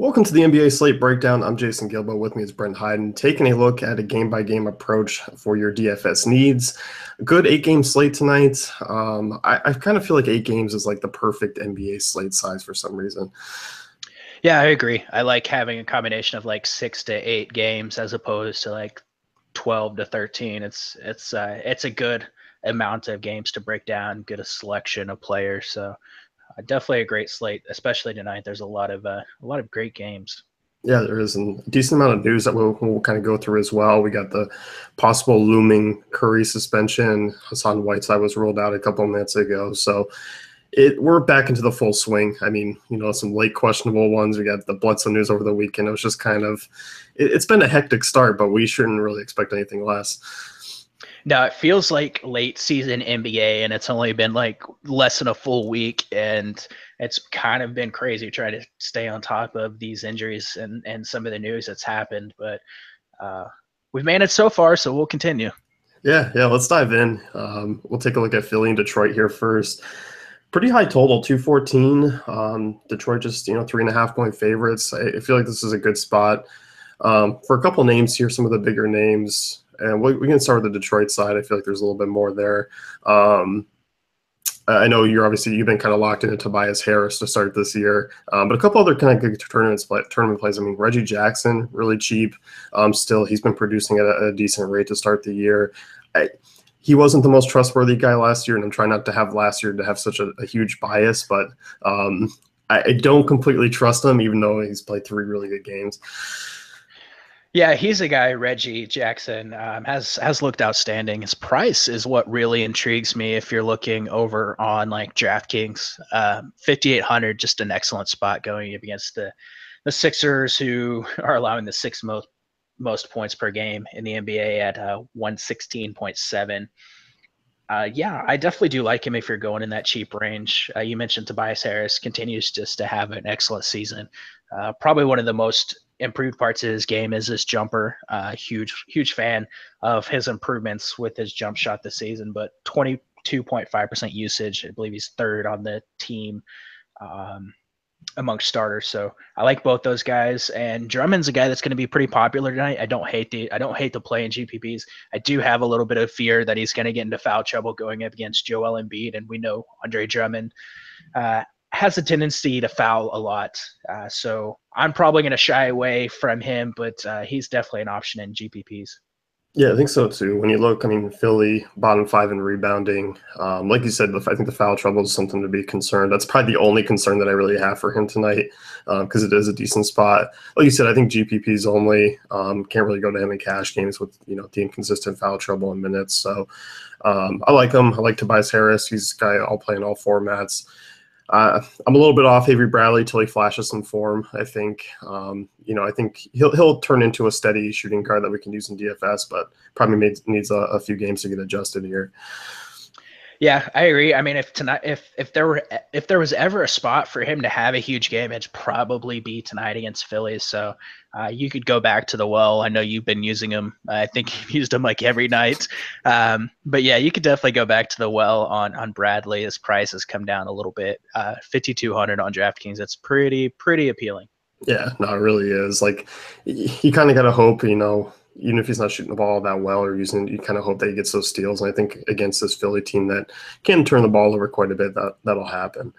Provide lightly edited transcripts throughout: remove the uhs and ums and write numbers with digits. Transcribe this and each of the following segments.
Welcome to the NBA Slate Breakdown. I'm Jason Gilbo. With me is Brent Hyden, taking a look at a game-by-game approach for your DFS needs. A good 8-game slate tonight. I kind of feel like 8 games is like the perfect NBA slate size for some reason. Yeah, I agree. I like having a combination of like 6 to 8 games as opposed to like 12 to 13. It's a good amount of games to break down, get a selection of players. So definitely a great slate, especially tonight. There's a lot of great games. Yeah, there is a decent amount of news that we'll kind of go through as well. We got the possible looming Curry suspension. Hassan Whiteside was ruled out a couple of minutes ago. So we're back into the full swing. I mean, some late questionable ones. We got the Bledsoe news over the weekend. It was just kind of it's been a hectic start, but we shouldn't really expect anything less. No, it feels like late season NBA, and it's only been like less than a full week, and it's kind of been crazy trying to stay on top of these injuries and some of the news that's happened. But we've managed so far, so we'll continue. Yeah, let's dive in. We'll take a look at Philly and Detroit here first. Pretty high total, 214. Detroit just 3.5 point favorites. I feel like this is a good spot for a couple names here. Some of the bigger names. And we can start with the Detroit side. I feel like there's a little bit more there. I know you've been kind of locked into Tobias Harris to start this year, but a couple other kind of good tournament plays. I mean, Reggie Jackson, really cheap. Still, he's been producing at a decent rate to start the year. He wasn't the most trustworthy guy last year, and I'm trying not to have last year to have such a huge bias, but I don't completely trust him, even though he's played 3 really good games. Yeah, he's a guy, Reggie Jackson, has looked outstanding. His price is what really intrigues me if you're looking over on like DraftKings. 5,800, just an excellent spot going up against the Sixers, who are allowing the 6th most points per game in the NBA at 116.7. Yeah, I definitely do like him if you're going in that cheap range. You mentioned Tobias Harris continues just to have an excellent season. Probably one of the most improved parts of his game is his jumper. Huge fan of his improvements with his jump shot this season, but 22.5% usage. I believe he's 3rd on the team amongst starters. So I like both those guys. And Drummond's a guy that's going to be pretty popular tonight. I don't hate the play in GPPs. I do have a little bit of fear that he's going to get into foul trouble going up against Joel Embiid, and we know Andre Drummond has a tendency to foul a lot. So I'm probably going to shy away from him, but he's definitely an option in GPPs. Yeah, I think so too. When you look, I mean, Philly bottom 5 in rebounding. Like you said, I think the foul trouble is something to be concerned. That's probably the only concern that I really have for him tonight, because it is a decent spot. Like you said, I think GPPs only. Can't really go to him in cash games with the inconsistent foul trouble in minutes. So I like him. I like Tobias Harris. He's a guy I'll play in all formats. I'm a little bit off Avery Bradley till he flashes some form. I think, I think he'll turn into a steady shooting guard that we can use in DFS, but probably needs a few games to get adjusted here. Yeah, I agree. I mean, if there was ever a spot for him to have a huge game, it'd probably be tonight against Phillies. So you could go back to the well. I know you've been using him. I think you've used him like every night. But yeah, you could definitely go back to the well on Bradley. His price has come down a little bit. 5,200 on DraftKings. That's pretty appealing. Yeah, no, it really is. Like, you kind of got to hope, even if he's not shooting the ball that well or you kind of hope that he gets those steals. And I think against this Philly team that can turn the ball over quite a bit, that'll happen.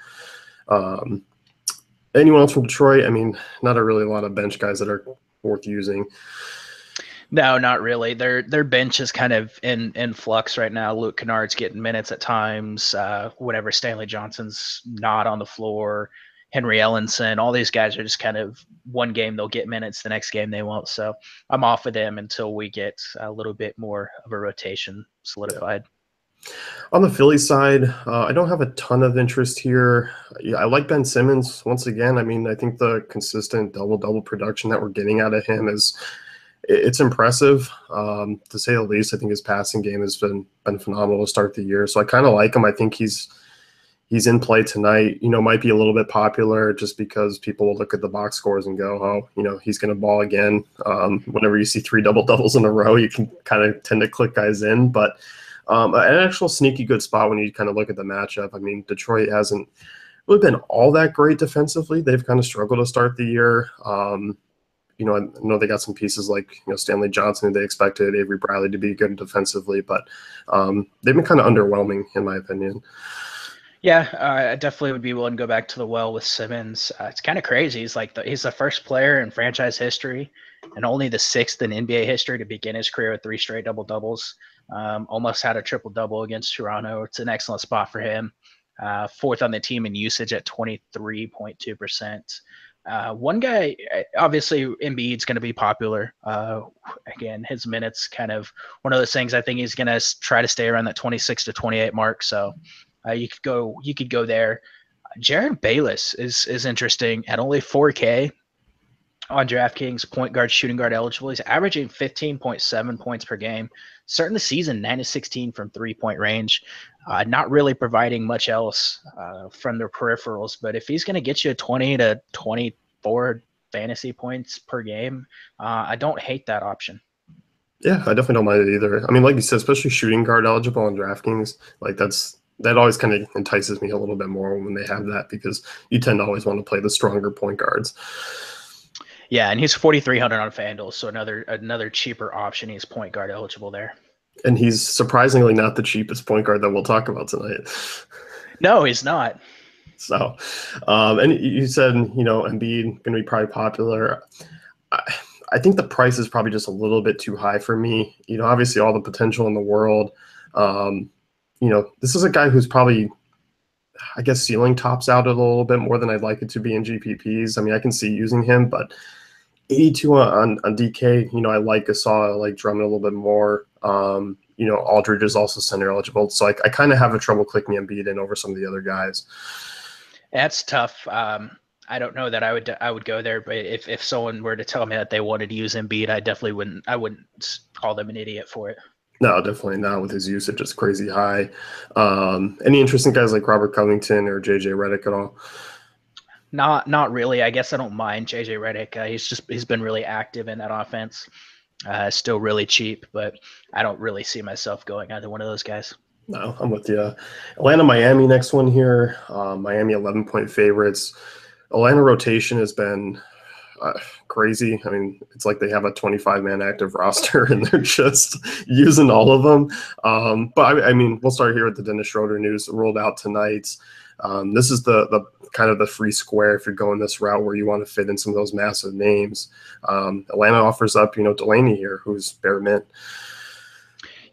Anyone else from Detroit? I mean, not a lot of bench guys that are worth using. No, not really. Their bench is kind of in flux right now. Luke Kennard's getting minutes at times. Whenever Stanley Johnson's not on the floor, Henry Ellenson, all these guys are just kind of one game they'll get minutes, the next game they won't. So I'm off of them until we get a little bit more of a rotation solidified. On the Philly side, I don't have a ton of interest here. Yeah, I like Ben Simmons once again. I mean, I think the consistent double production that we're getting out of him it's impressive, to say the least. I think his passing game has been phenomenal to start the year. So I kind of like him. I think he's in play tonight. Might be a little bit popular just because people will look at the box scores and go, oh, he's going to ball again. Whenever you see 3 double-doubles in a row, you can kind of tend to click guys in. But an actual sneaky good spot when you kind of look at the matchup. I mean, Detroit hasn't really been all that great defensively. They've kind of struggled to start the year. I know they got some pieces like Stanley Johnson, who they expected Avery Bradley to be good defensively, but they've been kind of underwhelming in my opinion. Yeah, I definitely would be willing to go back to the well with Simmons. It's kind of crazy. He's the first player in franchise history and only the sixth in NBA history to begin his career with 3 straight double-doubles. Almost had a triple-double against Toronto. It's an excellent spot for him. Fourth on the team in usage at 23.2%. One guy, obviously, Embiid's going to be popular. Again, his minutes kind of one of those things. I think he's going to try to stay around that 26 to 28 mark. So you could go there. Jared Bayless is interesting at only 4K on DraftKings, point guard, shooting guard eligible. He's averaging 15.7 points per game. Starting the season 9-16 from 3-point range. Not really providing much else from their peripherals, but if he's going to get you 20 to 24 fantasy points per game, I don't hate that option. Yeah, I definitely don't mind it either. I mean, like you said, especially shooting guard eligible on DraftKings, like that always kind of entices me a little bit more when they have that, because you tend to always want to play the stronger point guards. Yeah, and he's 4,300 on FanDuel, so another cheaper option. He's point guard eligible there. And he's surprisingly not the cheapest point guard that we'll talk about tonight. No, he's not. So, and you said, Embiid going to be probably popular. I think the price is probably just a little bit too high for me. Obviously all the potential in the world. This is a guy who's probably, I guess, ceiling tops out a little bit more than I'd like it to be in GPPs. I mean, I can see using him, but 82 on DK, I like Gasol, I like Drummond a little bit more. Aldridge is also center eligible. So I kind of have a trouble clicking Embiid in over some of the other guys. That's tough. I don't know that I would go there, but if someone were to tell me that they wanted to use Embiid, I wouldn't call them an idiot for it. No, definitely not with his usage. It's crazy high. Any interesting guys like Robert Covington or JJ Redick at all? Not really. I guess I don't mind JJ Redick. He's been really active in that offense. Still really cheap, but I don't really see myself going either one of those guys. No, I'm with you. Atlanta, Miami, next one here. Miami 11-point favorites. Atlanta rotation has been crazy. I mean, it's like they have a 25-man active roster and they're just using all of them. But I mean, we'll start here with the Dennis Schroeder news rolled out tonight. This is the kind of the free square if you're going this route where you want to fit in some of those massive names. Atlanta offers up, Delaney here, who's bare mint.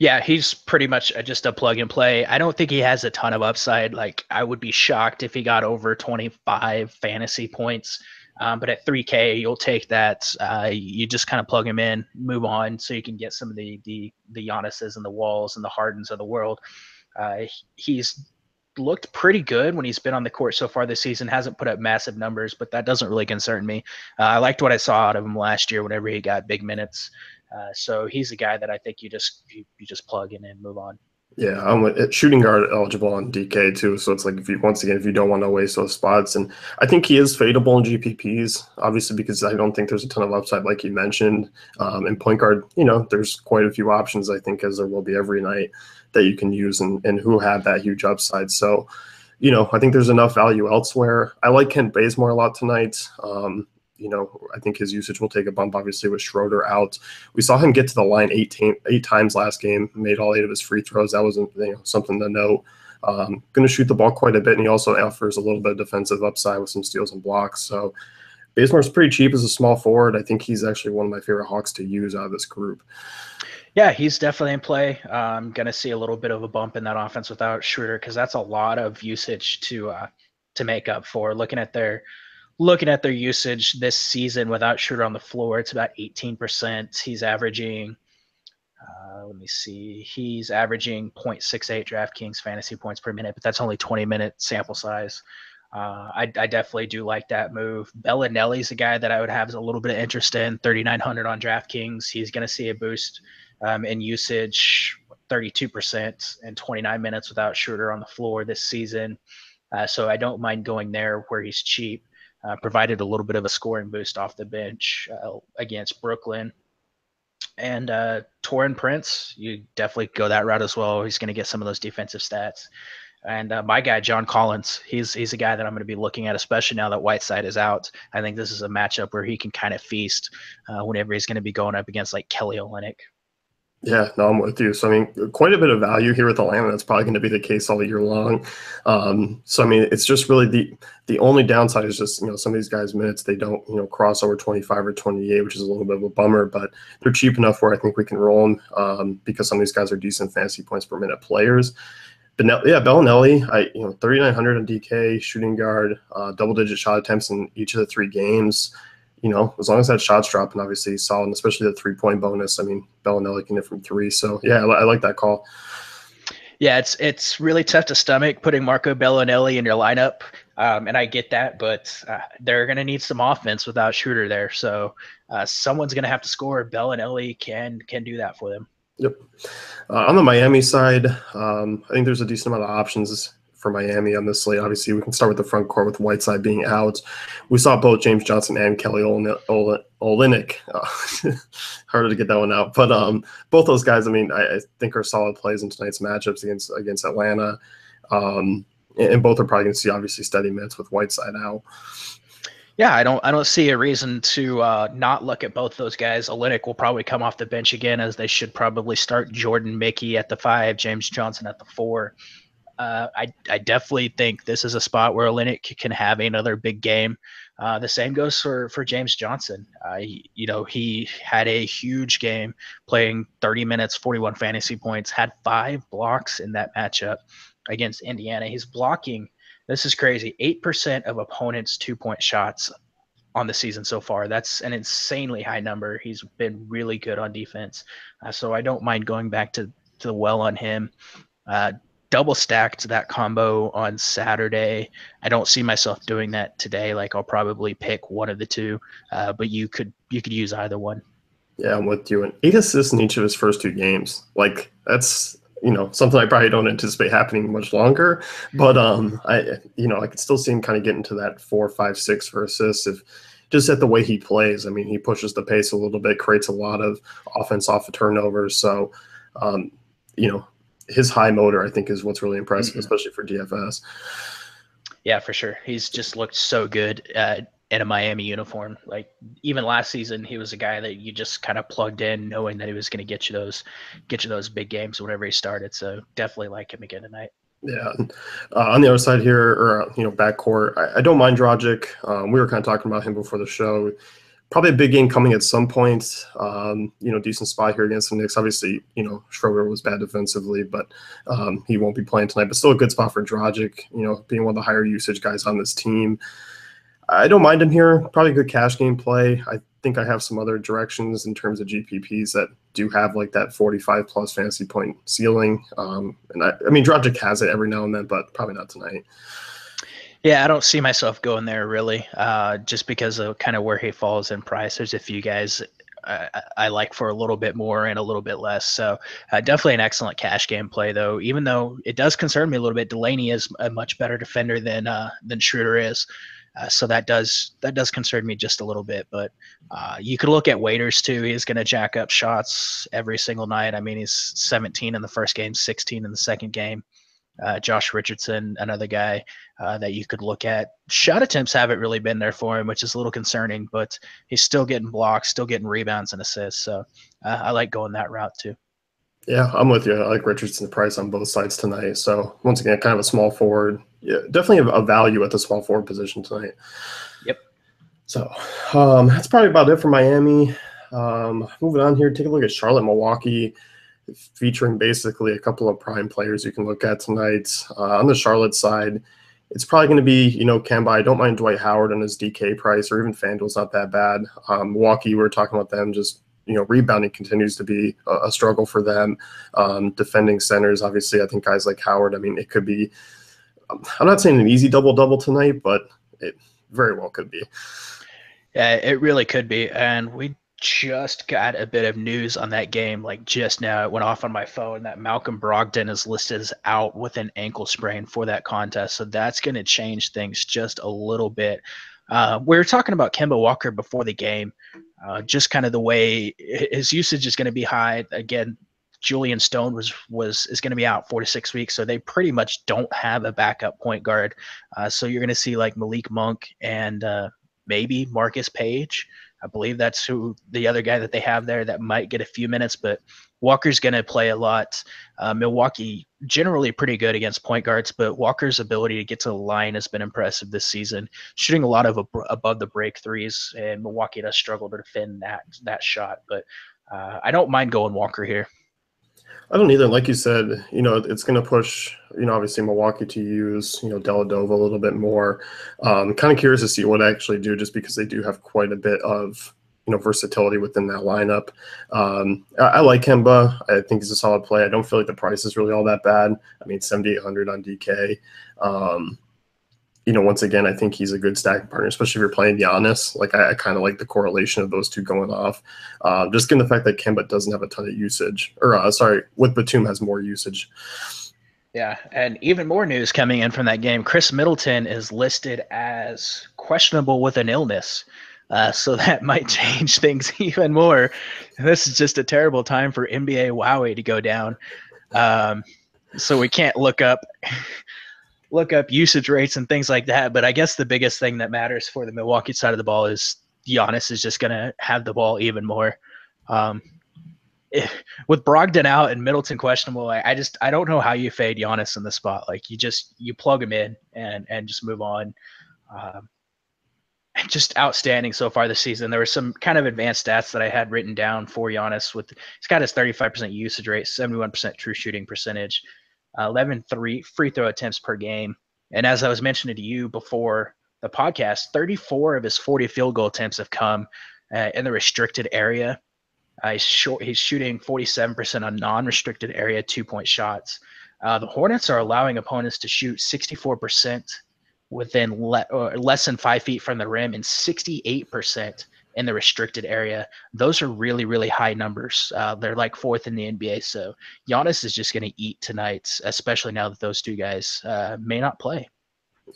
Yeah, he's pretty much just a plug and play. I don't think he has a ton of upside. Like, I would be shocked if he got over 25 fantasy points. But at 3K, you'll take that. You just kind of plug him in, move on, so you can get some of the Giannis's and the Walls and the Hardens of the world. He's looked pretty good when he's been on the court so far this season. Hasn't put up massive numbers, but that doesn't really concern me. I liked what I saw out of him last year whenever he got big minutes. So he's a guy that I think you just plug in and move on. Yeah, I'm shooting guard eligible on DK too. So it's like if you don't want to waste those spots, and I think he is fadeable in GPPs, obviously because I don't think there's a ton of upside like you mentioned. And point guard, there's quite a few options I think, as there will be every night, that you can use and who have that huge upside. So, I think there's enough value elsewhere. I like Kent Bazemore a lot tonight. I think his usage will take a bump, obviously, with Schroeder out. We saw him get to the line eight times last game, made all 8 of his free throws. That was something to note. Going to shoot the ball quite a bit, and he also offers a little bit of defensive upside with some steals and blocks. So Bazemore's pretty cheap as a small forward. I think he's actually one of my favorite Hawks to use out of this group. Yeah, he's definitely in play. I'm going to see a little bit of a bump in that offense without Schroeder, because that's a lot of usage to make up for. Looking at their usage this season without Schroeder on the floor, it's about 18%. He's averaging, he's averaging 0.68 DraftKings fantasy points per minute, but that's only 20-minute sample size. I definitely do like that move. Bellinelli's a guy that I would have a little bit of interest in, 3,900 on DraftKings. He's going to see a boost in usage, 32% and 29 minutes without Schroeder on the floor this season. So I don't mind going there where he's cheap. Provided a little bit of a scoring boost off the bench against Brooklyn. And Taurean Prince, you definitely go that route as well. He's going to get some of those defensive stats. And my guy, John Collins, he's a guy that I'm going to be looking at, especially now that Whiteside is out. I think this is a matchup where he can kind of feast whenever he's going to be going up against like Kelly Olynyk. Yeah, no, I'm with you. So, I mean, quite a bit of value here with Atlanta. That's probably going to be the case all year long. So, I mean, it's just really the only downside is just, some of these guys' minutes, they don't, cross over 25 or 28, which is a little bit of a bummer, but they're cheap enough where I think we can roll them because some of these guys are decent fantasy points per minute players. But yeah, Bellinelli, 3,900 on DK, shooting guard, double-digit shot attempts in each of the 3 games. As long as that shot's dropping, obviously he's solid, especially the 3-point bonus. I mean, Bellinelli can hit from 3. So, yeah, I like that call. Yeah, it's really tough to stomach putting Marco Bellinelli in your lineup, and I get that, but they're going to need some offense without Schroeder there. So someone's going to have to score. Bellinelli can do that for them. Yep. On the Miami side, I think there's a decent amount of options for Miami on this slate. Obviously, we can start with the front court with Whiteside being out. We saw both James Johnson and Kelly Olynyk. Harder to get that one out. But both those guys, I mean, I think are solid plays in tonight's matchups against Atlanta. And both are probably going to see, obviously, steady minutes with Whiteside out. Yeah, I don't see a reason to not look at both those guys. Olynyk will probably come off the bench again, as they should probably start Jordan Mickey at the 5, James Johnson at the 4. I definitely think this is a spot where Olynyk can have another big game. The same goes for James Johnson. He had a huge game, playing 30 minutes, 41 fantasy points, had 5 blocks in that matchup against Indiana. He's blocking, this is crazy, 8% of opponents' 2-point shots on the season so far. That's an insanely high number. He's been really good on defense. So I don't mind going back to the well on him. Double stacked that combo on Saturday. I don't see myself doing that today. Like, I'll probably pick one of the two, but you could use either one. Yeah, I'm with you. And 8 assists in each of his first 2 games. Like, that's something I probably don't anticipate happening much longer. But I could still see him kind of getting to that 4, 5, 6 for assists if just at the way he plays. I mean, he pushes the pace a little bit, creates a lot of offense off of turnovers. So, his high motor, I think, is what's really impressive, especially for DFS. Yeah, for sure. He's just looked so good in a Miami uniform. Like, even last season, he was a guy that you just kind of plugged in, knowing that he was going to get you those big games whenever he started. So definitely like him again tonight. Yeah. On the other side here, or backcourt, I don't mind Dragic. We were kind of talking about him before the show. Probably a big game coming at some point. Decent spot here against the Knicks. Obviously, Schroeder was bad defensively, but he won't be playing tonight. But still a good spot for Dragic, being one of the higher usage guys on this team. I don't mind him here. Probably a good cash game play. I think I have some other directions in terms of GPPs that do have like that 45-plus fantasy point ceiling. And I mean, Dragic has it every now and then, but probably not tonight. Yeah, I don't see myself going there really, just because of kind of where he falls in price. There's a few guys I like for a little bit more and a little bit less. So definitely an excellent cash game play, though. Even though it does concern me a little bit, Delaney is a much better defender than Schroeder is. So that does concern me just a little bit. But you could look at Waiters too. He's going to jack up shots every single night. I mean, he's 17 in the first game, 16 in the second game. Josh Richardson, another guy that you could look at. Shot attempts haven't really been there for him, which is a little concerning, but he's still getting blocks, still getting rebounds and assists. So I like going that route too. Yeah, I'm with you. I like Richardson's price on both sides tonight. So once again, kind of a small forward. Yeah, definitely a value at the small forward position tonight. Yep. So that's probably about it for Miami. Moving on here, take a look at Charlotte, Milwaukee, featuring basically a couple of prime players you can look at tonight. On the Charlotte side, it's probably going to be, Kemba. I don't mind Dwight Howard on his DK price, or even FanDuel's not that bad. Milwaukee, we were talking about them just, rebounding continues to be a struggle for them. Defending centers, obviously, I think guys like Howard, I mean, it could be, I'm not saying an easy double-double tonight, but it very well could be. Yeah, it really could be. And we just got a bit of news on that game. Like, just now, it went off on my phone that Malcolm Brogdon is listed as out with an ankle sprain for that contest. So that's going to change things just a little bit. We were talking about Kemba Walker before the game, just kind of the way his usage is going to be high. Again, Julian Stone is going to be out 4 to 6 weeks, so they pretty much don't have a backup point guard. So you're going to see like Malik Monk and maybe Marcus Page. I believe that's who the other guy that they have there that might get a few minutes, but Walker's going to play a lot. Milwaukee generally pretty good against point guards, but Walker's ability to get to the line has been impressive this season, shooting a lot of above the break threes, and Milwaukee does struggle to defend that shot. But I don't mind going Walker here. I don't either. Like you said, it's going to push, obviously Milwaukee to use, Deladova a little bit more. Kind of curious to see what I actually do, just because they do have quite a bit of, versatility within that lineup. I like Kemba. I think he's a solid play. I don't feel like the price is really all that bad. I mean, 7,800 on DK. Once again, I think he's a good stacking partner, especially if you're playing Giannis. Like, I kind of like the correlation of those two going off. Just given the fact that Kemba doesn't have a ton of usage, with Batum has more usage. Yeah, and even more news coming in from that game. Chris Middleton is listed as questionable with an illness. So that might change things even more. This is just a terrible time for NBA Wowie to go down. So we can't look up usage rates and things like that. But I guess the biggest thing that matters for the Milwaukee side of the ball is Giannis is just going to have the ball even more. With Brogdon out and Middleton questionable, I don't know how you fade Giannis in the spot. Like, you plug him in and just move on. Just outstanding so far this season. There were some kind of advanced stats that I had written down for Giannis. He's got his 35% usage rate, 71% true shooting percentage, 11 free throw attempts per game. And as I was mentioning to you before the podcast, 34 of his 40 field goal attempts have come in the restricted area. He's shooting 47% on non-restricted area 2-point shots. The Hornets are allowing opponents to shoot 64% within less than 5 feet from the rim and 68% in the restricted area. Those are really, really high numbers. They're like fourth in the NBA. So Giannis is just going to eat tonight, especially now that those two guys may not play.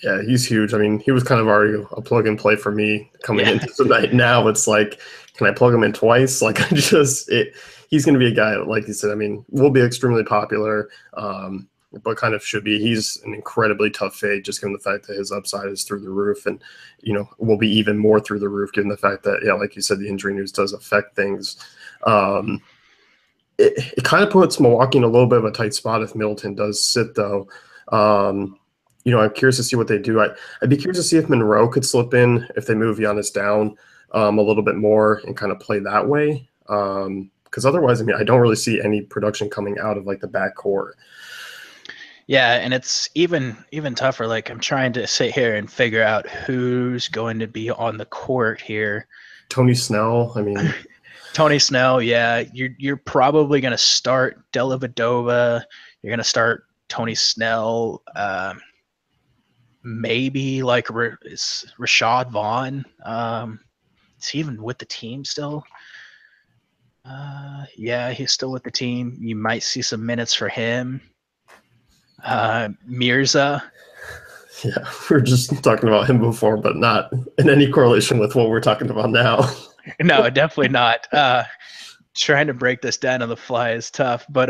Yeah, he's huge. I mean, he was kind of already a plug and play for me coming into tonight. Now it's like, can I plug him in twice? Like, he's going to be a guy, like you said, I mean, will be extremely popular. But kind of should be. He's an incredibly tough fade, just given the fact that his upside is through the roof, and will be even more through the roof, given the fact that, like you said, the injury news does affect things. It kind of puts Milwaukee in a little bit of a tight spot if Middleton does sit, though. I'm curious to see what they do. I'd be curious to see if Monroe could slip in if they move Giannis down a little bit more and kind of play that way. Because otherwise, I mean, I don't really see any production coming out of like the backcourt. Yeah, and it's even tougher. Like, I'm trying to sit here and figure out who's going to be on the court here. Tony Snell, I mean. Tony Snell, yeah. You're probably going to start Dellavedova. You're going to start Tony Snell. Maybe like Rashad Vaughn. Is he even with the team still? Yeah, he's still with the team. You might see some minutes for him. Mirza. Yeah, we were just talking about him before, but not in any correlation with what we're talking about now. No, definitely not. Trying to break this down on the fly is tough, but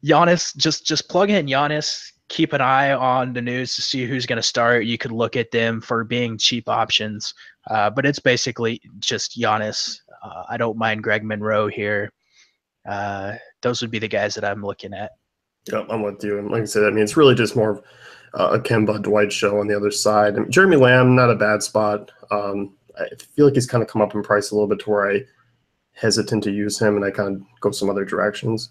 Giannis, just plug in Giannis. Keep an eye on the news to see who's going to start. You could look at them for being cheap options, but it's basically just Giannis. I don't mind Greg Monroe here. Those would be the guys that I'm looking at. Yeah, I'm with you. And like I said, I mean, it's really just more of a Kemba Dwight show on the other side. And Jeremy Lamb, not a bad spot. I feel like he's kind of come up in price a little bit to where I hesitant to use him, and I kind of go some other directions.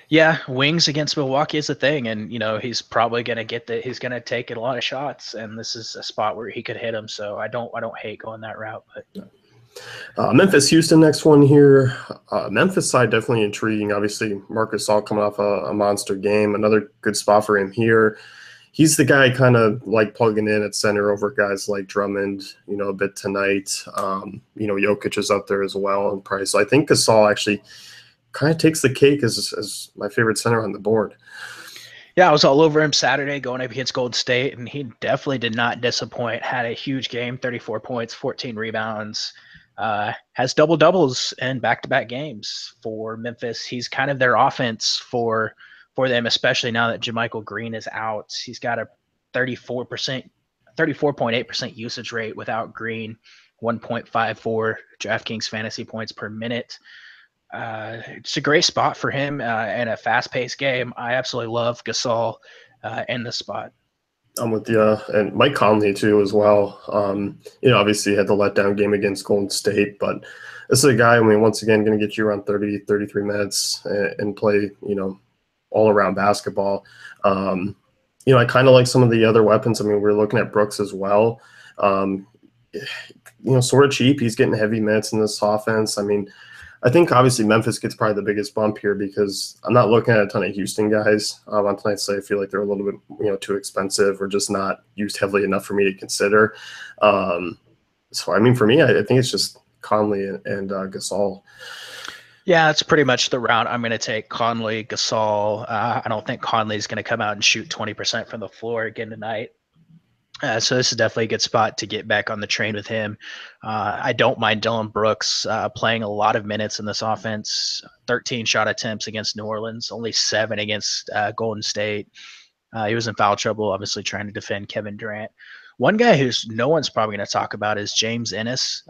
Yeah, wings against Milwaukee is a thing, and he's probably going to he's going to take a lot of shots, and this is a spot where he could hit them. So I don't hate going that route, but. Yeah. Memphis, Houston, next one here. Memphis side definitely intriguing. Obviously, Marcus Gasol coming off a monster game. Another good spot for him here. He's the guy kind of like plugging in at center over guys like Drummond, a bit tonight. Jokic is up there as well in price. So I think Gasol actually kind of takes the cake as my favorite center on the board. Yeah, I was all over him Saturday going up against Golden State, and he definitely did not disappoint. Had a huge game, 34 points, 14 rebounds. has double doubles in back-to-back games for Memphis. He's kind of their offense for them, especially now that JaMychal Green is out. He's got a 34.8% usage rate without Green, 1.54 DraftKings fantasy points per minute. It's a great spot for him in a fast-paced game. I absolutely love Gasol in this spot. I'm with you. And Mike Conley, too, as well. Obviously had the letdown game against Golden State, but this is a guy, once again, going to get you around 30, 33 minutes and play, all-around basketball. I kind of like some of the other weapons. We're looking at Brooks as well. Sort of cheap. He's getting heavy minutes in this offense. I think obviously Memphis gets probably the biggest bump here because I'm not looking at a ton of Houston guys on tonight's slate. I feel like they're a little bit too expensive or just not used heavily enough for me to consider. For me, I think it's just Conley and Gasol. Yeah, it's pretty much the route I'm going to take. Conley, Gasol. I don't think Conley's going to come out and shoot 20% from the floor again tonight. So this is definitely a good spot to get back on the train with him. I don't mind Dillon Brooks playing a lot of minutes in this offense. 13 shot attempts against New Orleans, only 7 against Golden State. He was in foul trouble, obviously trying to defend Kevin Durant. One guy who's no one's probably going to talk about is James Ennis.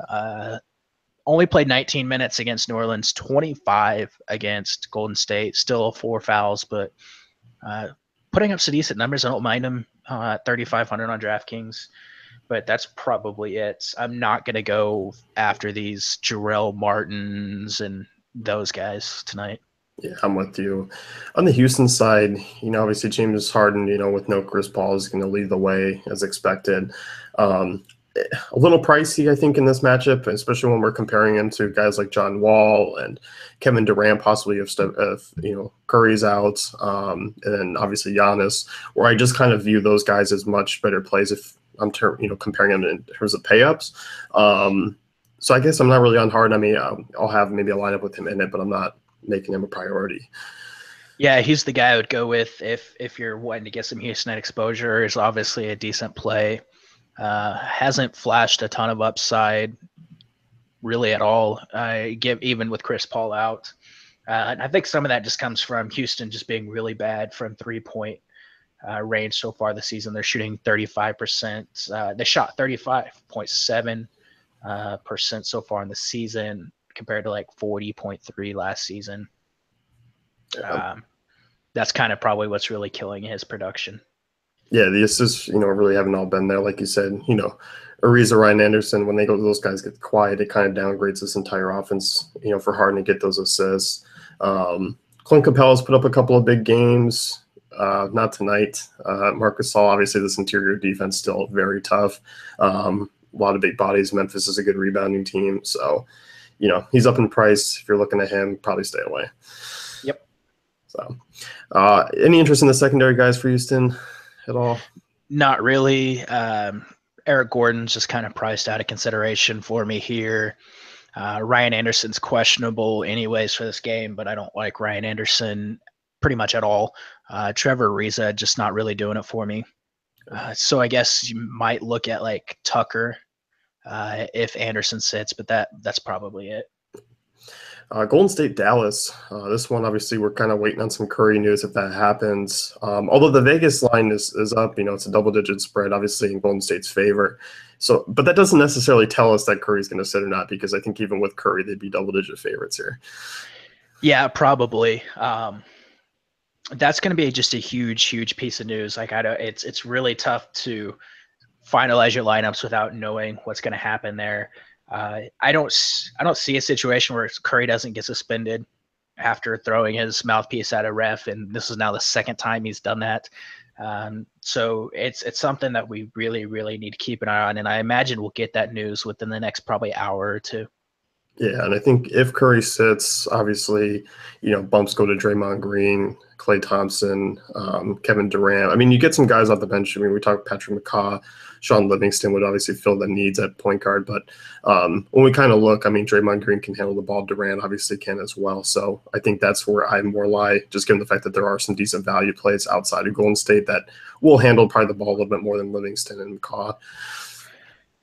Only played 19 minutes against New Orleans, 25 against Golden State. Still 4 fouls, but putting up some decent numbers. I don't mind him. 3,500 on DraftKings, but that's probably it. I'm not going to go after these Jarrell Martins and those guys tonight. Yeah, I'm with you. On the Houston side, obviously James Harden, with no Chris Paul is going to lead the way as expected. A little pricey, I think, in this matchup, especially when we're comparing him to guys like John Wall and Kevin Durant, possibly if Curry's out, and then obviously Giannis, where I just kind of view those guys as much better plays if I'm comparing them in terms of pay-ups. So I guess I'm not really on Harden. I'll have maybe a lineup with him in it, but I'm not making him a priority. Yeah, he's the guy I would go with if you're wanting to get some Houston exposure. Is obviously a decent play. Hasn't flashed a ton of upside really at all. Even with Chris Paul out. And I think some of that just comes from Houston just being really bad from 3-point range so far this season. They're shooting 35%. They shot 35.7% so far in the season compared to like 40.3 last season. That's kind of probably what's really killing his production. Yeah, the assists, really haven't all been there. Like you said, Ariza, Ryan Anderson, when those guys get quiet, it kind of downgrades this entire offense, for Harden to get those assists. Clint Capella's put up a couple of big games, not tonight. Marc Gasol, obviously this interior defense still very tough. A lot of big bodies. Memphis is a good rebounding team. So, he's up in price. If you're looking at him, probably stay away. Yep. So, any interest in the secondary guys for Houston at all? Not really. Eric Gordon's just kind of priced out of consideration for me here. Ryan Anderson's questionable anyways for this game, but I don't like Ryan Anderson pretty much at all. Trevor Ariza just not really doing it for me. So I guess you might look at like Tucker if Anderson sits, but that's probably it. Golden State, Dallas. This one, obviously, we're kind of waiting on some Curry news if that happens. Although the Vegas line is up, it's a double-digit spread, obviously, in Golden State's favor. So, but that doesn't necessarily tell us that Curry's going to sit or not, because I think even with Curry, they'd be double-digit favorites here. Yeah, probably. That's going to be just a huge piece of news. Like it's really tough to finalize your lineups without knowing what's going to happen there. I don't see a situation where Curry doesn't get suspended after throwing his mouthpiece at a ref, and this is now the second time he's done that. So it's something that we really need to keep an eye on, and I imagine we'll get that news within the next probably hour or two. Yeah, and I think if Curry sits, obviously, bumps go to Draymond Green, Klay Thompson, Kevin Durant. You get some guys off the bench. We talked Patrick McCaw, Sean Livingston would obviously fill the needs at point guard. But when we kind of look, Draymond Green can handle the ball. Durant obviously can as well. So I think that's where I more lie, just given the fact that there are some decent value plays outside of Golden State that will handle probably the ball a little bit more than Livingston and McCaw.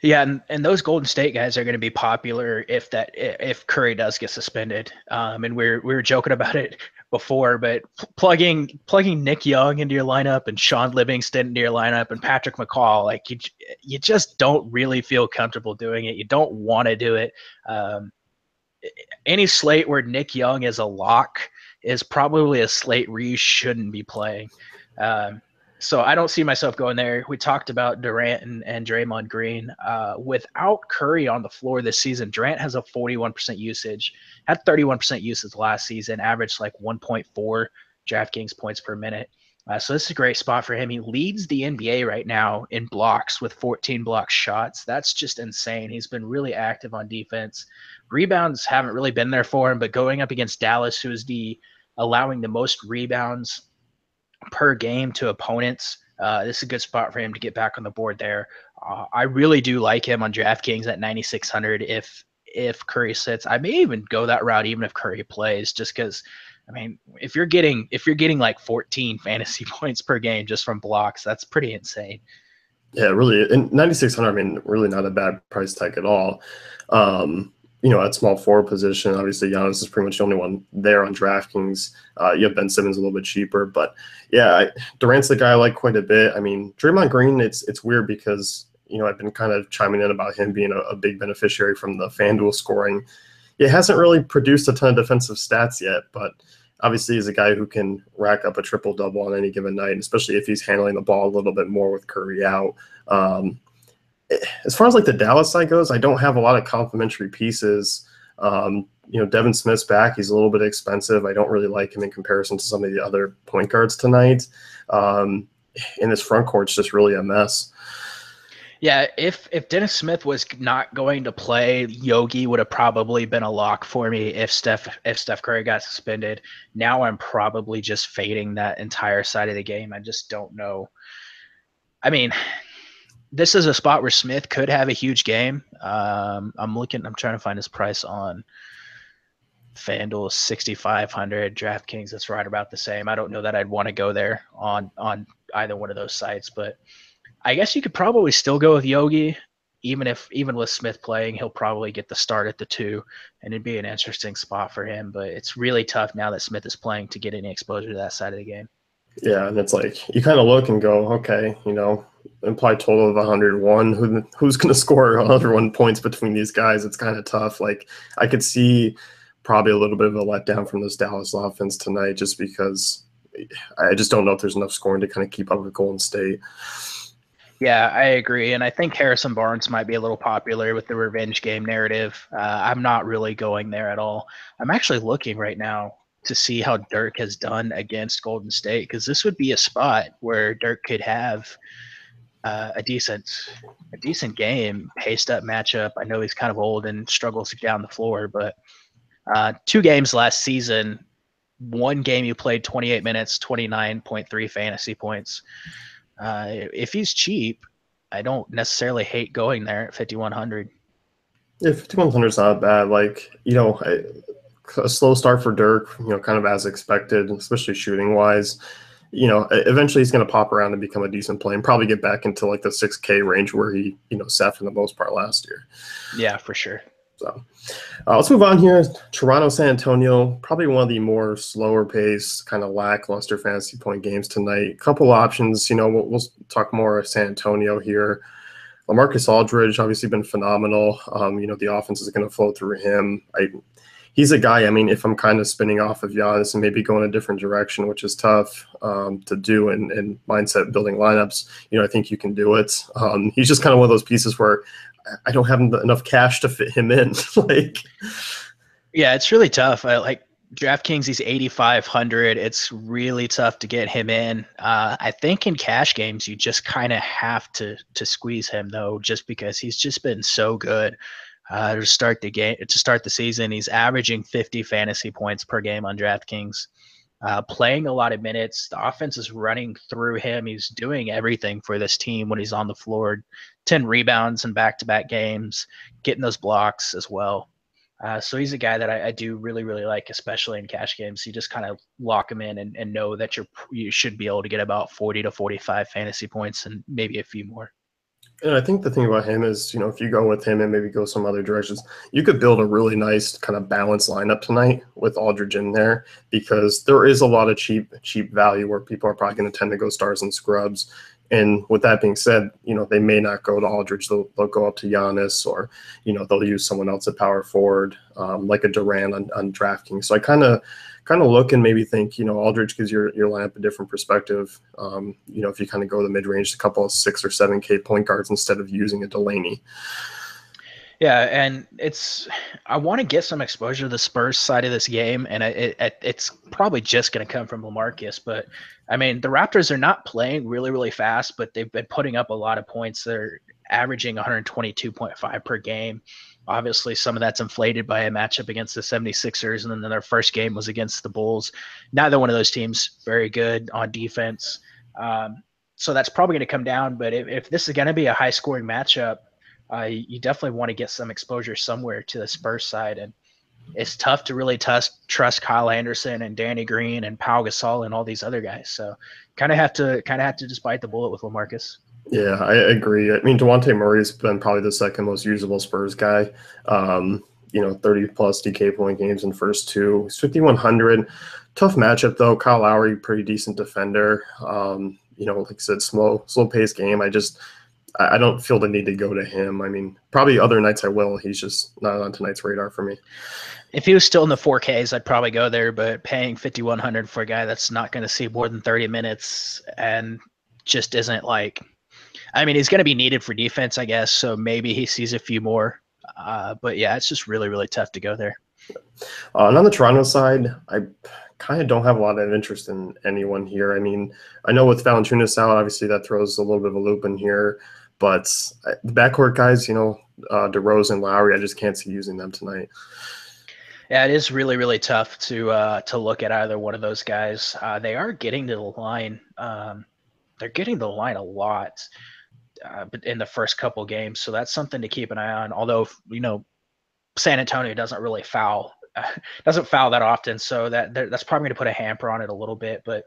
Yeah, and those Golden State guys are going to be popular if Curry does get suspended. And we were joking about it before, but plugging Nick Young into your lineup and Sean Livingston into your lineup and Patrick McCall, like you just don't really feel comfortable doing it. You don't want to do it. Um, any slate where Nick Young is a lock is probably a slate where you shouldn't be playing. Um, so I don't see myself going there. We talked about Durant and Draymond Green. Without Curry on the floor this season, Durant has a 41% usage, had 31% usage last season, averaged like 1.4 DraftKings points per minute. So this is a great spot for him. He leads the NBA right now in blocks with 14 block shots. That's just insane. He's been really active on defense. Rebounds haven't really been there for him, but going up against Dallas, who is allowing the most rebounds per game to opponents, this is a good spot for him to get back on the board there. I really do like him on DraftKings at 9,600. If Curry sits, I may even go that route even if Curry plays, just because. I mean, if you're getting like 14 fantasy points per game just from blocks, that's pretty insane. Yeah, really. And 9,600, I mean, really not a bad price tag at all. At small forward position, obviously Giannis is pretty much the only one there on DraftKings. You have Ben Simmons a little bit cheaper, but yeah, Durant's the guy I like quite a bit. I mean, Draymond Green, it's weird because I've been kind of chiming in about him being a big beneficiary from the FanDuel scoring. It hasn't really produced a ton of defensive stats yet, but obviously he's a guy who can rack up a triple double on any given night, especially if he's handling the ball a little bit more with Curry out. Um, as far as like the Dallas side goes, I don't have a lot of complimentary pieces. Devin Smith's back. He's a little bit expensive. I don't really like him in comparison to some of the other point guards tonight. And this front court's just really a mess. Yeah, if Dennis Smith was not going to play, Yogi would have probably been a lock for me if Steph Curry got suspended. Now I'm probably just fading that entire side of the game. I just don't know. I mean, this is a spot where Smith could have a huge game. I'm trying to find his price on FanDuel, 6,500. DraftKings, that's right about the same. I don't know that I'd want to go there on either one of those sites, but I guess you could probably still go with Yogi, even with Smith playing, he'll probably get the start at the 2, and it'd be an interesting spot for him. But it's really tough now that Smith is playing to get any exposure to that side of the game. Yeah, and it's like you kind of look and go, okay, implied total of 101. Who's going to score 101 points between these guys? It's kind of tough. Like I could see probably a little bit of a letdown from this Dallas offense tonight, just because I just don't know if there's enough scoring to kind of keep up with Golden State. Yeah, I agree. And I think Harrison Barnes might be a little popular with the revenge game narrative. I'm not really going there at all. I'm actually looking right now to see how Dirk has done against Golden State, because this would be a spot where Dirk could have a decent game, paced up matchup. I know he's kind of old and struggles down the floor, but 2 games last season, 1 game you played 28 minutes, 29.3 fantasy points. If he's cheap, I don't necessarily hate going there at 5,100. Yeah, 5,100 is not bad. Like, a slow start for Dirk, kind of as expected, especially shooting wise. Eventually he's going to pop around and become a decent player and probably get back into like the 6K range where he, sat for the most part last year. Yeah, for sure. So let's move on here. Toronto, San Antonio, probably one of the more slower paced, kind of lackluster fantasy point games tonight. A couple options, we'll talk more San Antonio here. LaMarcus Aldridge, obviously been phenomenal. The offense is going to flow through him. He's a guy, I mean, if I'm kind of spinning off of Giannis and maybe going a different direction, which is tough to do in mindset building lineups, I think you can do it. He's just kind of one of those pieces where I don't have enough cash to fit him in. Yeah, it's really tough. Like DraftKings, he's 8,500. It's really tough to get him in. I think in cash games, you just kind of have to squeeze him though, just because he's just been so good. To start the season, he's averaging 50 fantasy points per game on DraftKings, playing a lot of minutes. The offense is running through him. He's doing everything for this team when he's on the floor. 10 rebounds in back-to-back games, getting those blocks as well. So he's a guy that I do really, really like, especially in cash games. You just kind of lock him in and know that you should be able to get about 40 to 45 fantasy points and maybe a few more. And I think the thing about him is, if you go with him and maybe go some other directions, you could build a really nice kind of balanced lineup tonight with Aldridge in there because there is a lot of cheap value where people are probably going to tend to go stars and scrubs. And with that being said, they may not go to Aldridge. They'll go up to Giannis or, they'll use someone else at power forward, like a Durant on DraftKings. So I kind of look and maybe think, Aldridge gives your lineup a different perspective. If you kind of go the mid range, a couple of 6 or 7K point guards instead of using a Delaney. Yeah, and I want to get some exposure to the Spurs side of this game, and it's probably just going to come from LaMarcus. But I mean, the Raptors are not playing really, really fast, but they've been putting up a lot of points. They're averaging 122.5 per game. Obviously, some of that's inflated by a matchup against the 76ers, and then their first game was against the Bulls. Neither one of those teams very good on defense. So that's probably going to come down. But if this is going to be a high-scoring matchup, you definitely want to get some exposure somewhere to the Spurs side. And it's tough to really trust Kyle Anderson and Danny Green and Pau Gasol and all these other guys. So kind of have to just bite the bullet with LaMarcus. Yeah, I agree. I mean, DeJounte Murray's been probably the second most usable Spurs guy. 30 plus DK point games in first two. He's 5,100. Tough matchup though. Kyle Lowry, pretty decent defender. Like I said, slow paced game. I don't feel the need to go to him. I mean, probably other nights I will. He's just not on tonight's radar for me. If he was still in the 4Ks, I'd probably go there. But paying 5,100 for a guy that's not going to see more than 30 minutes and just isn't like, I mean, he's going to be needed for defense, I guess. So maybe he sees a few more. But yeah, it's just really, really tough to go there. And on the Toronto side, I kind of don't have a lot of interest in anyone here. I mean, I know with Valanciunas out, obviously that throws a little bit of a loop in here. But the backcourt guys, DeRozan and Lowry, I just can't see using them tonight. Yeah, it is really, really tough to look at either one of those guys. They are getting to the line. They're getting to the line a lot, but in the first couple games, so that's something to keep an eye on. Although San Antonio doesn't really foul that often, so that's probably going to put a hamper on it a little bit. But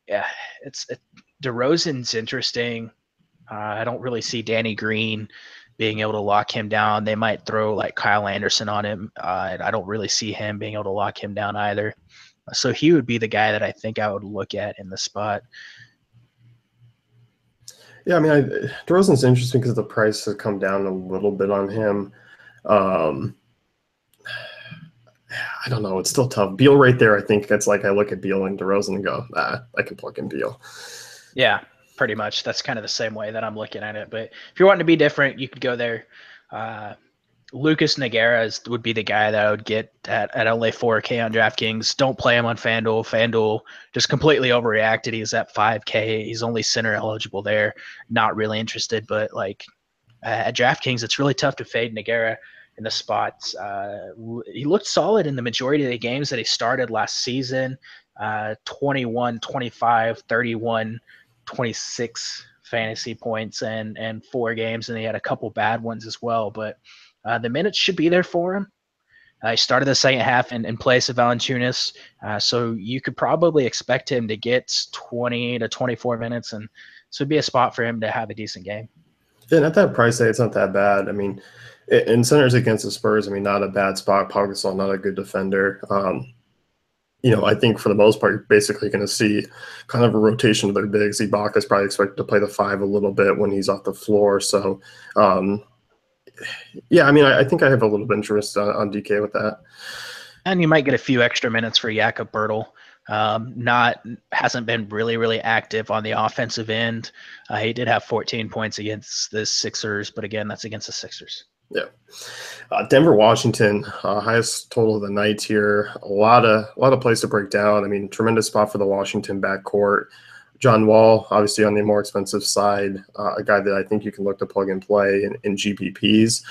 yeah, DeRozan's interesting. I don't really see Danny Green being able to lock him down. They might throw like Kyle Anderson on him. And I don't really see him being able to lock him down either. So he would be the guy that I think I would look at in the spot. Yeah, I mean, DeRozan's interesting because the price has come down a little bit on him. I don't know. It's still tough. Beal right there, I think it's like I look at Beal and DeRozan and go, I can plug in Beal. Yeah, pretty much. That's kind of the same way that I'm looking at it. But if you're wanting to be different, you could go there. Lucas Nogueira would be the guy that I would get at only 4K on DraftKings. Don't play him on FanDuel. FanDuel just completely overreacted. He's at 5K. He's only center eligible there. Not really interested, but like at DraftKings, it's really tough to fade Nogueira in the spots. He looked solid in the majority of the games that he started last season. 21, 25, 31, 26 fantasy points and 4 games, and he had a couple bad ones as well. But the minutes should be there for him. He started the second half in place of Valanciunas, so you could probably expect him to get 20 to 24 minutes, and so it'd be a spot for him to have a decent game. Yeah, and at that price tag, it's not that bad. I mean, in centers against the Spurs, I mean, not a bad spot. Pau Gasol, not a good defender. I think for the most part, you're basically going to see kind of a rotation of their bigs. Ibaka is probably expected to play the 5 a little bit when he's off the floor. So, yeah, I mean, I think I have a little bit of interest on DK with that. And you might get a few extra minutes for Jakob Bertel. Hasn't been really, really active on the offensive end. He did have 14 points against the Sixers, but again, that's against the Sixers. Yeah. Denver, Washington, highest total of the night here. A lot of plays to break down. I mean, tremendous spot for the Washington backcourt. John Wall, obviously on the more expensive side, a guy that I think you can look to plug and play in GPPs.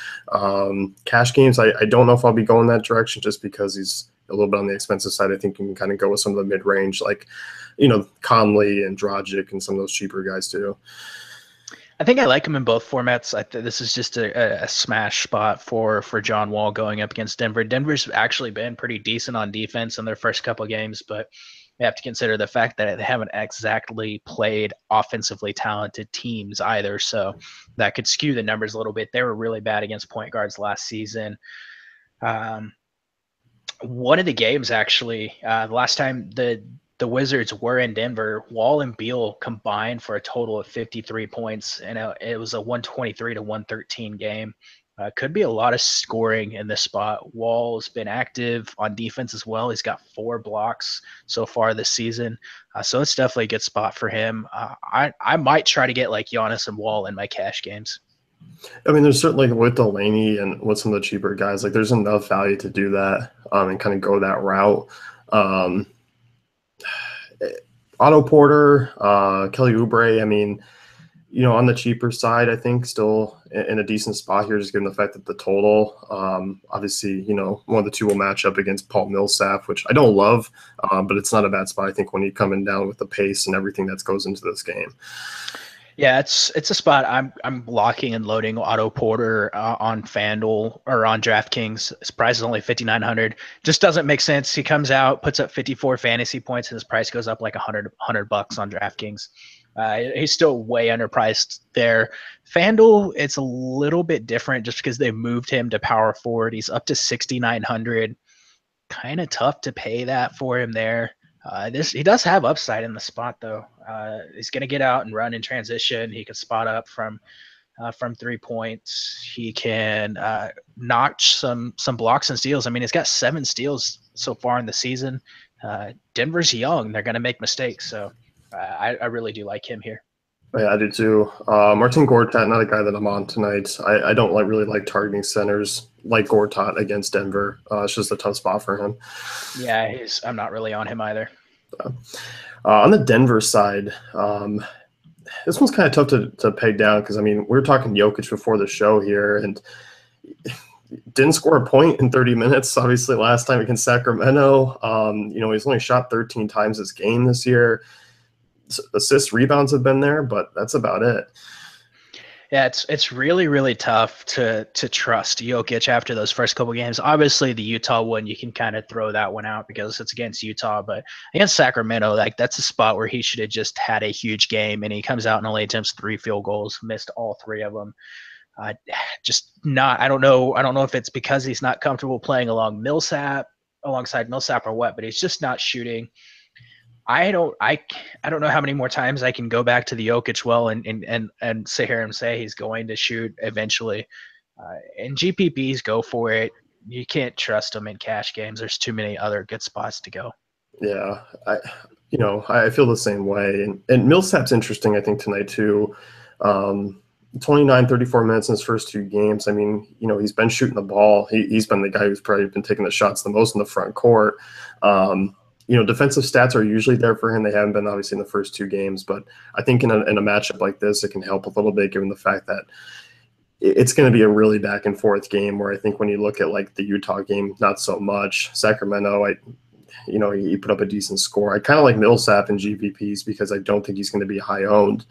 Cash games, I don't know if I'll be going that direction just because he's a little bit on the expensive side. I think you can kind of go with some of the mid-range, like, Conley and Dragic and some of those cheaper guys too. I think I like him in both formats. This is just a smash spot for John Wall going up against Denver. Denver's actually been pretty decent on defense in their first couple of games, but we have to consider the fact that they haven't exactly played offensively talented teams either. So that could skew the numbers a little bit. They were really bad against point guards last season. One of the games, actually, the last time the Wizards were in Denver, Wall and Beal combined for a total of 53 points, and it was a 123 to 113 game. Could be a lot of scoring in this spot. Wall's been active on defense as well. He's got 4 blocks so far this season. So it's definitely a good spot for him. I might try to get like Giannis and Wall in my cash games. I mean, there's certainly with Delaney and with some of the cheaper guys, like there's enough value to do that and kind of go that route. Otto Porter, Kelly Oubre, I mean, on the cheaper side, I think still in a decent spot here, just given the fact that the total, obviously, one of the two will match up against Paul Millsap, which I don't love, but it's not a bad spot, I think, when you're coming down with the pace and everything that goes into this game. Yeah, it's a spot I'm locking and loading Otto Porter on FanDuel or on DraftKings. His price is only 5,900. Just doesn't make sense. He comes out, puts up 54 fantasy points, and his price goes up like $100 on DraftKings. He's still way underpriced there. FanDuel, it's a little bit different just because they moved him to power forward. He's up to 6,900. Kind of tough to pay that for him there. He does have upside in the spot though. He's going to get out and run in transition. He can spot up from 3 points. He can notch some blocks and steals. I mean, he's got 7 steals so far in the season. Denver's young; they're going to make mistakes. So I really do like him here. Yeah, I do too. Martin Gortat, not a guy that I'm on tonight. I don't really like targeting centers like Gortat against Denver. It's just a tough spot for him. Yeah, I'm not really on him either. On the Denver side, this one's kind of tough to peg down because, I mean, we were talking Jokic before the show here and didn't score a point in 30 minutes, obviously, last time against Sacramento. He's only shot 13 times this game this year. Assists, rebounds have been there, but that's about it. Yeah, it's really, really tough to trust Jokic after those first couple games. Obviously, the Utah one, you can kind of throw that one out because it's against Utah, but against Sacramento, like that's a spot where he should have just had a huge game, and he comes out and only attempts 3 field goals, missed all 3 of them. I don't know if it's because he's not comfortable playing alongside Millsap or what, but he's just not shooting. I don't know how many more times I can go back to the Jokic well and sit here and say he's going to shoot eventually. And GPPs go for it. You can't trust them in cash games. There's too many other good spots to go. Yeah, I feel the same way. And Millsap's interesting, I think, tonight too. 29, 34 minutes in his first 2 games. I mean, he's been shooting the ball. He's been the guy who's probably been taking the shots the most in the front court. Defensive stats are usually there for him. They haven't been obviously in the first 2 games, but I think in a matchup like this, it can help a little bit given the fact that it's going to be a really back and forth game where I think when you look at like the Utah game, not so much. Sacramento, he put up a decent score. I kind of like Millsap in GPPs because I don't think he's going to be high owned.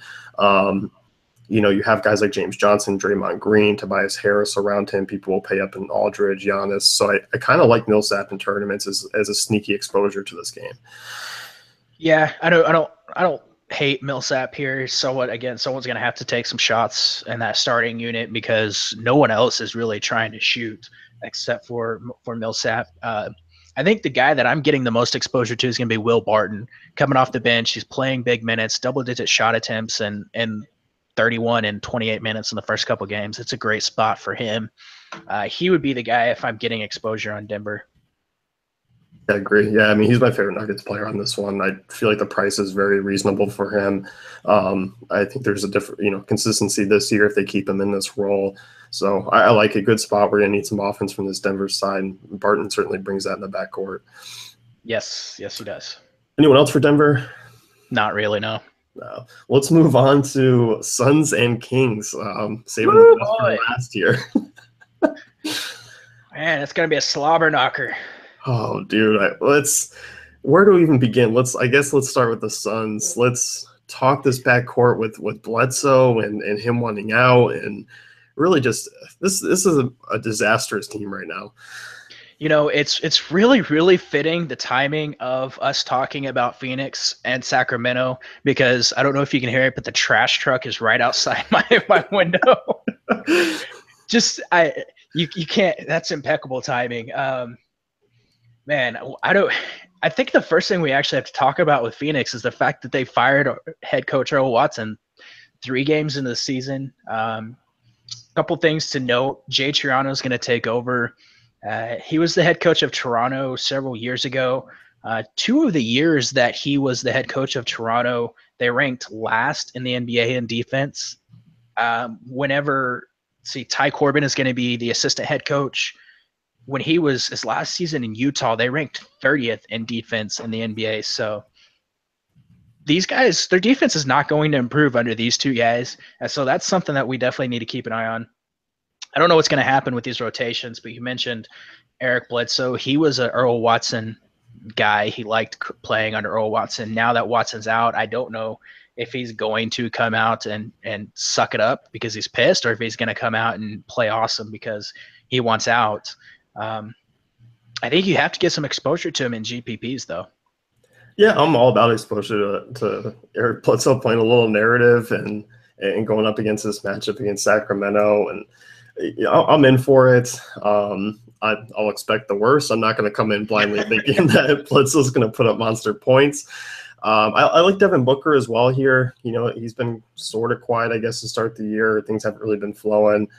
You have guys like James Johnson, Draymond Green, Tobias Harris around him. People will pay up in Aldridge, Giannis. So I kind of like Millsap in tournaments as a sneaky exposure to this game. Yeah, I don't hate Millsap here. Someone's going to have to take some shots in that starting unit because no one else is really trying to shoot except for Millsap. I think the guy that I'm getting the most exposure to is going to be Will Barton coming off the bench. He's playing big minutes, double-digit shot attempts, and 31 and 28 minutes in the first couple games. It's a great spot for him. He would be the guy if I'm getting exposure on Denver. I agree. Yeah, I mean, he's my favorite Nuggets player on this one. I feel like the price is very reasonable for him. I think there's a different, consistency this year if they keep him in this role. So I like a good spot. We're going to need some offense from this Denver side. And Barton certainly brings that in the backcourt. Yes, he does. Anyone else for Denver? Not really, no. No. Let's move on to Suns and Kings. Saving the best for last year. Man, it's going to be a slobber knocker. Oh, dude. Where do we even begin? Let's start with the Suns. Let's talk this backcourt with Bledsoe and him wanting out. And really just this is a disastrous team right now. It's really, really fitting the timing of us talking about Phoenix and Sacramento, because I don't know if you can hear it, but the trash truck is right outside my window. Just you can't. That's impeccable timing. Man, I think the first thing we actually have to talk about with Phoenix is the fact that they fired head coach Earl Watson 3 games into the season. Couple things to note: Jay Triano is going to take over. He was the head coach of Toronto several years ago. 2 of the years that he was the head coach of Toronto, they ranked last in the NBA in defense. Ty Corbin is going to be the assistant head coach. When he was his last season in Utah, they ranked 30th in defense in the NBA. So these guys, their defense is not going to improve under these 2 guys. And so that's something that we definitely need to keep an eye on. I don't know what's going to happen with these rotations, but you mentioned Eric Bledsoe. He was an Earl Watson guy. He liked playing under Earl Watson. Now that Watson's out, I don't know if he's going to come out and suck it up because he's pissed, or if he's going to come out and play awesome because he wants out. I think you have to get some exposure to him in GPPs, though. Yeah, I'm all about exposure to Eric Bledsoe playing a little narrative and going up against this matchup against Sacramento, and I'm in for it. I'll expect the worst. I'm not going to come in blindly thinking that Bledsoe's going to put up monster points. I like Devin Booker as well here. He's been sort of quiet, I guess, to start the year. Things haven't really been flowing.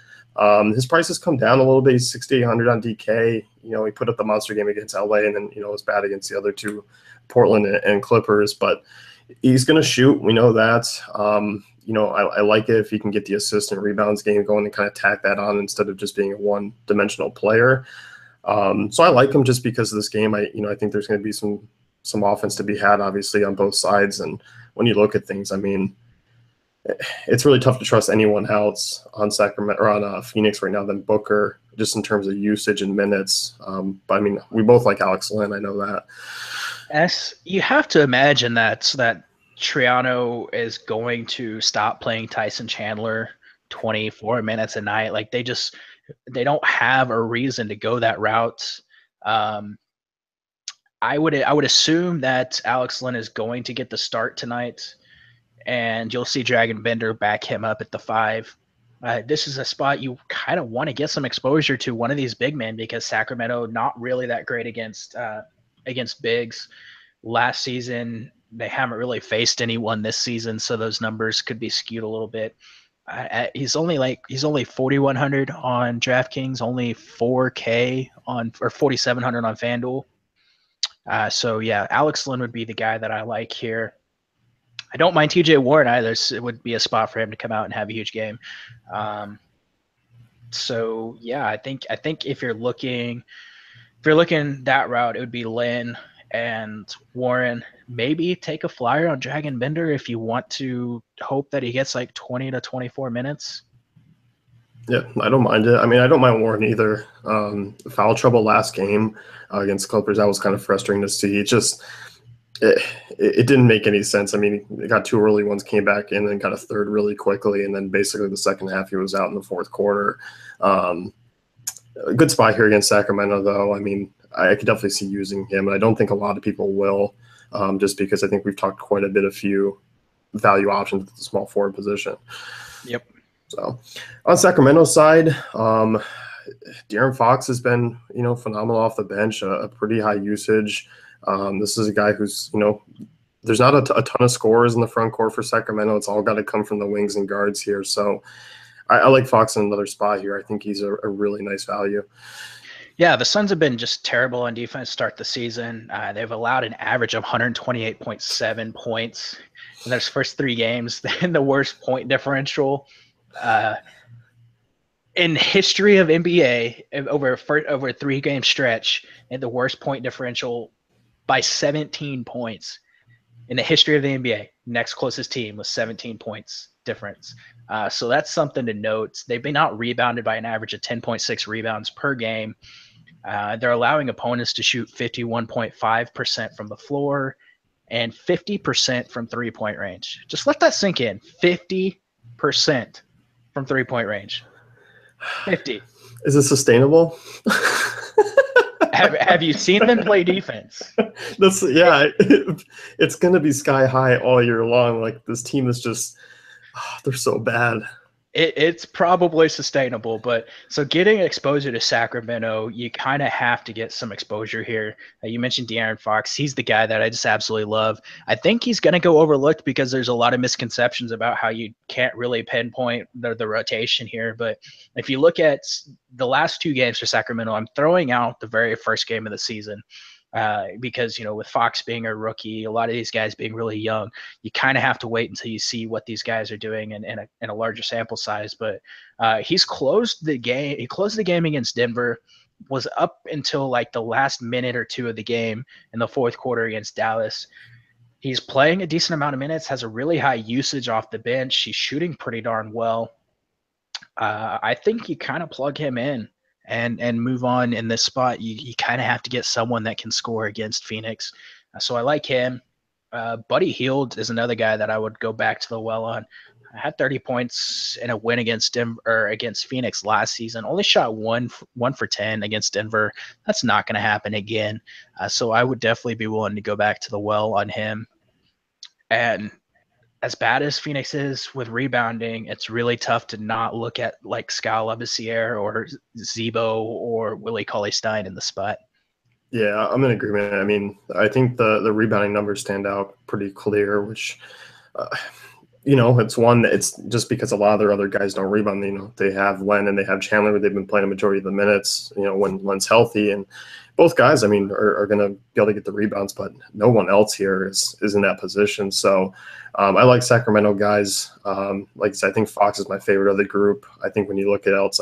His price has come down a little bit. He's 6,800 on DK. He put up the monster game against LA, and then was bad against the other 2, Portland and Clippers. But he's going to shoot. We know that. I like it if he can get the assist and rebounds game going and kind of tack that on instead of just being a one-dimensional player. So I like him just because of this game. I think there's going to be some offense to be had, obviously, on both sides. And when you look at things, I mean, it's really tough to trust anyone else on Sacramento or on Phoenix right now than Booker, just in terms of usage and minutes. But I mean, we both like Alex Len. I know that. You have to imagine that Triano is going to stop playing Tyson Chandler 24 minutes a night. Like they don't have a reason to go that route. I would assume that Alex Len is going to get the start tonight, and you'll see Dragon Bender back him up at the 5. This is a spot you kind of want to get some exposure to one of these big men, because Sacramento not really that great against bigs. Last season, they haven't really faced anyone this season, so those numbers could be skewed a little bit. He's only 4,100 on DraftKings, only 4K or 4,700 on FanDuel. So yeah, Alex Len would be the guy that I like here. I don't mind TJ Warren either. So it would be a spot for him to come out and have a huge game. So yeah, I think if you're looking that route, it would be Len and Warren. Maybe take a flyer on Dragon Bender if you want to hope that he gets like 20 to 24 minutes. Yeah, I don't mind it. I mean, I don't mind Warren either. Foul trouble last game against the Clippers, that was kind of frustrating to see. It didn't make any sense. I mean, he got 2 early ones, came back in, and got a third really quickly, and then basically the second half he was out in the fourth quarter. A good spot here against Sacramento, though. I mean, I could definitely see using him, and I don't think a lot of people will, just because I think we've talked quite a bit of few value options at the small forward position. Yep. So on Sacramento's side, De'Aaron Fox has been, phenomenal off the bench, a pretty high usage. This is a guy who's, there's not a ton of scorers in the front court for Sacramento. It's all got to come from the wings and guards here. So I like Fox in another spot here. I think he's a really nice value. Yeah, the Suns have been just terrible on defense to start the season. They've allowed an average of 128.7 points in their first 3 games, and the worst point differential in history of NBA over a 3-game stretch, and the worst point differential by 17 points in the history of the NBA. Next closest team was 17 points difference. So that's something to note. They've been out rebounded by an average of 10.6 rebounds per game. They're allowing opponents to shoot 51.5% from the floor and 50% from 3-point range. Just let that sink in. 50% from 3-point range. 50. Is it sustainable? have you seen them play defense? It's going to be sky high all year long. Like this team is just, they're so bad. It's probably sustainable, but so getting exposure to Sacramento, you kind of have to get some exposure here. You mentioned De'Aaron Fox. He's the guy that I just absolutely love. I think he's going to go overlooked because there's a lot of misconceptions about how you can't really pinpoint the rotation here. But if you look at the last 2 games for Sacramento, I'm throwing out the very first game of the season. Because, with Fox being a rookie, a lot of these guys being really young, you kind of have to wait until you see what these guys are doing in a larger sample size. But he's closed the game. He closed the game against Denver, was up until like the last minute or 2 of the game in the fourth quarter against Dallas. He's playing a decent amount of minutes, has a really high usage off the bench. He's shooting pretty darn well. I think you kind of plug him in and move on in this spot. You kind of have to get someone that can score against Phoenix. So I like him. Buddy Hield is another guy that I would go back to the well on. I had 30 points in a win against Denver or against Phoenix last season. Only shot 1 for 10 against Denver. That's not going to happen again. So I would definitely be willing to go back to the well on him. And as bad as Phoenix is with rebounding, it's really tough to not look at like Skal Labissiere or Zebo or Willie Cauley-Stein in the spot. Yeah, I'm in agreement. I mean, I think the rebounding numbers stand out pretty clear, which, it's one that it's just because a lot of their other guys don't rebound. They have Len and they have Chandler. They've been playing a majority of the minutes, when Len's healthy. And both guys, are going to be able to get the rebounds, but no one else here is in that position. So I like Sacramento guys. Like I said, I think Fox is my favorite of the group. I think when you look at else,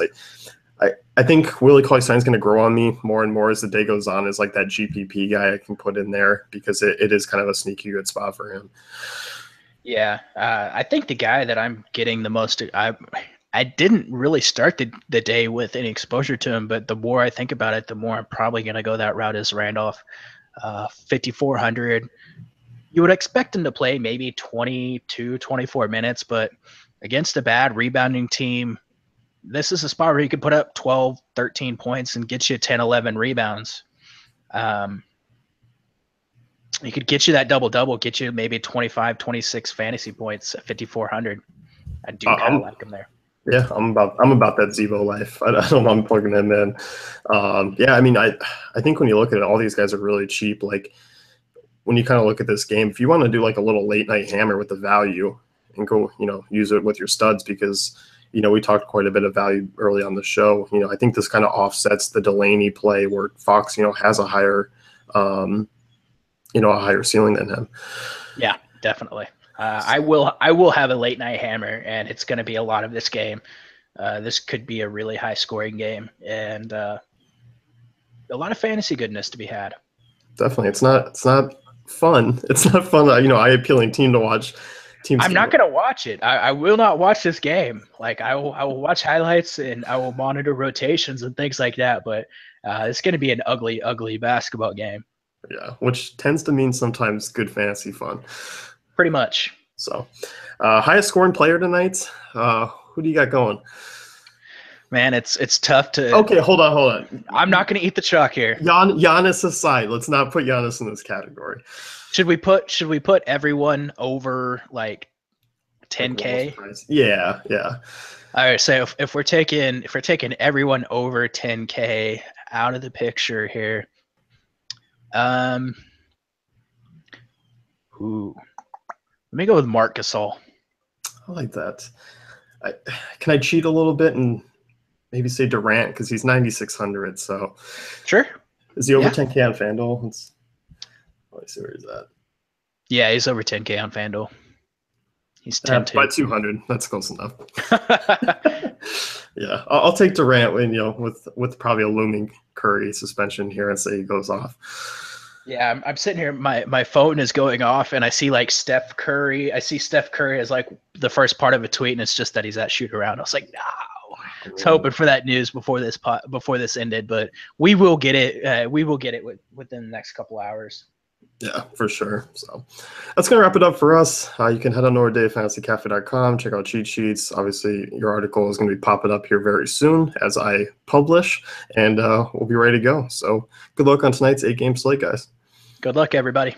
I think Willie Cauley-Stein's going to grow on me more and more as the day goes on as like that GPP guy I can put in there because it is kind of a sneaky good spot for him. Yeah, I think the guy that I'm getting the most – I didn't really start the day with any exposure to him, but the more I think about it, the more I'm probably going to go that route is Randolph. 5,400. You would expect him to play maybe 22, 24 minutes, but against a bad rebounding team, this is a spot where you could put up 12, 13 points and get you 10, 11 rebounds. He could get you that double-double, get you maybe 25, 26 fantasy points at 5,400. I do kind of like him there. Yeah, I'm about that Zebo life. I don't mind plugging him in. I think when you look at it, all these guys are really cheap. Like when you kind of look at this game, if you want to do like a little late night hammer with the value and go, use it with your studs because, we talked quite a bit of value early on the show. I think this kind of offsets the Delaney play where Fox, has a higher, a higher ceiling than him. Yeah, definitely. I will have a late night hammer, and it's going to be a lot of this game. This could be a really high scoring game, and a lot of fantasy goodness to be had. Definitely, it's not fun. It's not fun. Eye appealing team to watch. I'm not going to watch it. I will not watch this game. Like I will watch highlights and I will monitor rotations and things like that. But it's going to be an ugly, ugly basketball game. Yeah, which tends to mean sometimes good fantasy fun. Pretty much. So, highest scoring player tonight. Who do you got going? Man, it's tough to. Okay, hold on. I'm not going to eat the chalk here. Giannis aside, let's not put Giannis in this category. Should we put everyone over like 10K? Yeah. All right, so if we're taking everyone over 10K out of the picture here, let me go with Marc Gasol. I like that. Can I cheat a little bit and maybe say Durant because he's 9,600? So sure. Is he over 10K on FanDuel? Let me see where he's at. Yeah, he's over 10K on FanDuel. He's 10 by 200. That's close enough. Yeah, I'll take Durant when with probably a looming Curry suspension here and say he goes off. Yeah, I'm sitting here. My phone is going off, and I see like Steph Curry. I see Steph Curry as like the first part of a tweet, and it's just that he's at shoot around. I was like, no. I was hoping for that news before this ended, but we will get it. We will get it within the next couple hours. Yeah, for sure. So that's going to wrap it up for us. You can head on over to dayfantasycafe.com, check out cheat sheets. Obviously, your article is going to be popping up here very soon as I publish, and we'll be ready to go. So good luck on tonight's 8-game slate, guys. Good luck, everybody.